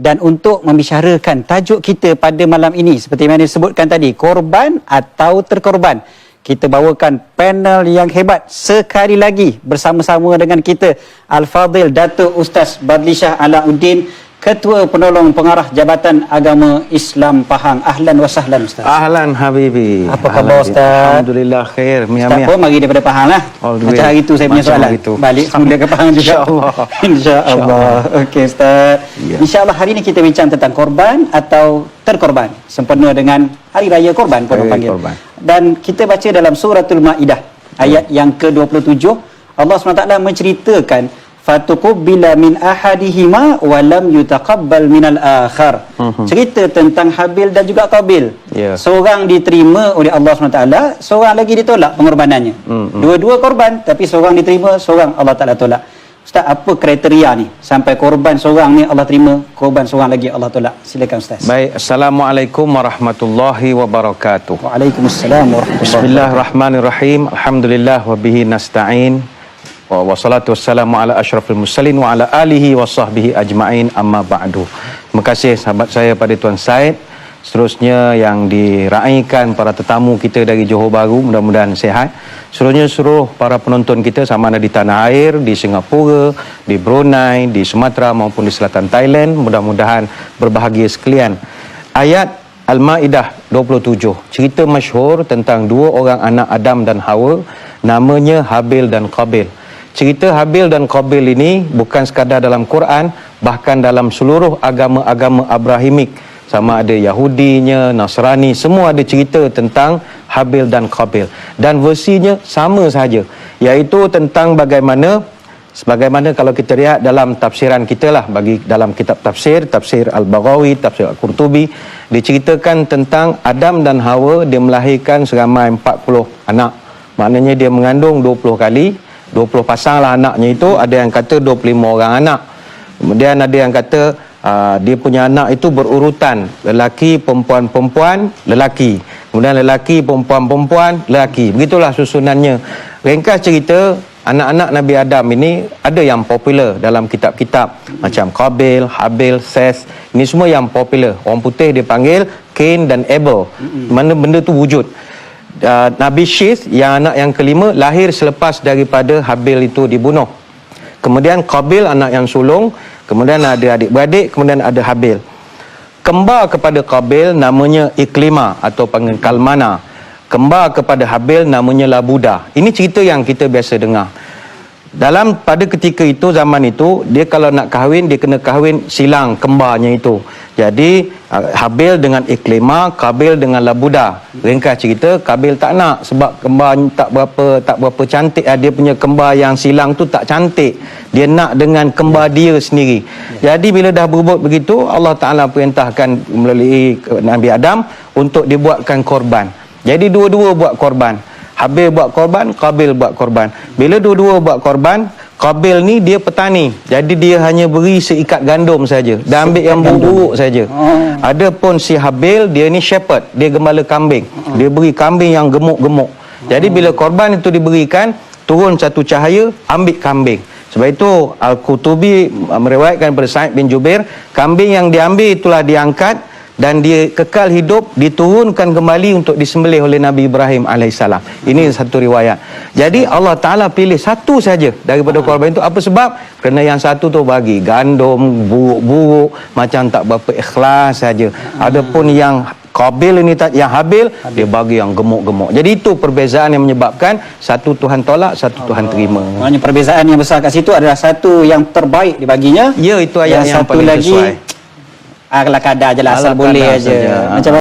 Dan untuk membicarakan tajuk kita pada malam ini, seperti yang disebutkan tadi, korban atau terkorban, kita bawakan panel yang hebat sekali lagi bersama-sama dengan kita Al-Fadhil Datuk Ustaz Badlishah Alauddin, Ketua Penolong Pengarah Jabatan Agama Islam Pahang. Ahlan wa sahlan Ustaz. Ahlan Habibi. Apa khabar Ustaz? Alhamdulillah khair. Ustaz pun mari daripada Pahang lah. Macam hari tu saya punya soalan. Balik semula ke Pahang juga. InsyaAllah. InsyaAllah. Okey Ustaz. Ya. InsyaAllah hari ini kita bincang tentang korban atau terkorban. Sempena dengan Hari Raya Korban pun orang panggil. Korban. Dan kita baca dalam Suratul Maidah ayat yang ke-27, Allah SWT menceritakan fatuqbila min ahadihima wa lam yutaqabbal minal akhar. Cerita tentang Habil dan juga Qabil. Seorang diterima oleh Allah SWT, seorang lagi ditolak pengorbanannya. Dua-dua korban tapi seorang diterima, seorang Allah Taala tolak. Ustaz, apa kriteria ni sampai korban seorang ni Allah terima, korban seorang lagi Allah tolak? Silakan Ustaz. Baik, Assalamualaikum warahmatullahi wabarakatuh. Waalaikumsalam warahmatullahi wabarakatuh. Bismillahirrahmanirrahim. Alhamdulillah wa bihi nasta'in. Wassalatu wassalamu ala asyrafil mursalin wa ala alihi wa sahbihi ajma'in, amma ba'du. Terima kasih sahabat saya pada Tuan Said. Seterusnya yang diraikan para tetamu kita dari Johor Bahru, mudah-mudahan sihat. Seterusnya seluruh para penonton kita sama ada di tanah air, di Singapura, di Brunei, di Sumatera maupun di selatan Thailand, mudah-mudahan berbahagia sekalian. Ayat Al-Maidah 27, cerita masyhur tentang dua orang anak Adam dan Hawa, namanya Habil dan Qabil. Cerita Habil dan Qabil ini bukan sekadar dalam Quran, bahkan dalam seluruh agama-agama Abrahimik, sama ada Yahudinya, Nasrani, semua ada cerita tentang Habil dan Qabil. Dan versinya sama sahaja, iaitu tentang bagaimana kalau kita lihat dalam tafsiran kita lah, bagi dalam kitab tafsir Al-Baghawi, tafsir Al-Qurtubi, diceritakan tentang Adam dan Hawa, dia melahirkan seramai 40 anak. Maknanya dia mengandung 20 kali, 20 pasang lah anaknya itu. Ada yang kata 25 orang anak. Kemudian ada yang kata dia punya anak itu berurutan, lelaki, perempuan, lelaki. Kemudian lelaki, perempuan, lelaki. Begitulah susunannya. Ringkas cerita, anak-anak Nabi Adam ini ada yang popular dalam kitab-kitab, macam Qabil, Habil, Ses. Ini semua yang popular. Orang putih dia panggil Cain dan Abel. Mana benda tu wujud. Nabi Syith yang anak yang kelima lahir selepas daripada Habil itu dibunuh. Kemudian Qabil anak yang sulung, kemudian ada adik-beradik, kemudian ada Habil. Kembar kepada Qabil namanya Iklima atau panggil Kalmana. Kembar kepada Habil namanya Labuda. Ini cerita yang kita biasa dengar. Pada ketika itu, zaman itu, dia kalau nak kahwin, dia kena kahwin silang kembarnya itu. Jadi Habil dengan Iklima, Qabil dengan Labuda. Ringkas cerita, Qabil tak nak sebab kembar tak berapa cantik. Dia punya kembar yang silang tu tak cantik. Dia nak dengan kembar dia sendiri. Jadi bila dah berbuat begitu, Allah Ta'ala perintahkan melalui Nabi Adam untuk dibuatkan korban. Jadi dua-dua buat korban. Habil buat korban, Qabil buat korban. Bila dua-dua buat korban, Qabil ni dia petani. Jadi dia hanya beri seikat gandum saja. Dia ambil yang buruk saja. Adapun si Habil, dia ni shepherd, dia gembala kambing. Dia beri kambing yang gemuk-gemuk. Jadi bila korban itu diberikan, turun satu cahaya, ambil kambing. Sebab itu Al-Qurtubi meriwayatkan daripada Sa'id bin Jubair, kambing yang diambil itulah diangkat dan dia kekal hidup, diturunkan kembali untuk disembelih oleh Nabi Ibrahim AS. Ini satu riwayat. Jadi Allah Ta'ala pilih satu saja daripada korban itu. Apa sebab? Kerana yang satu tu bagi gandum, buruk-buruk, macam tak berapa ikhlas saja. Adapun yang Qabil ini, yang Habil, dia bagi yang gemuk-gemuk. Jadi itu perbezaan yang menyebabkan satu Tuhan tolak, satu Tuhan terima. Maknanya perbezaan yang besar kat situ adalah satu yang terbaik dibaginya. Ya, itu ayat yang satu paling lagi sesuai. Ala kadar je lah, asal boleh aja. Macam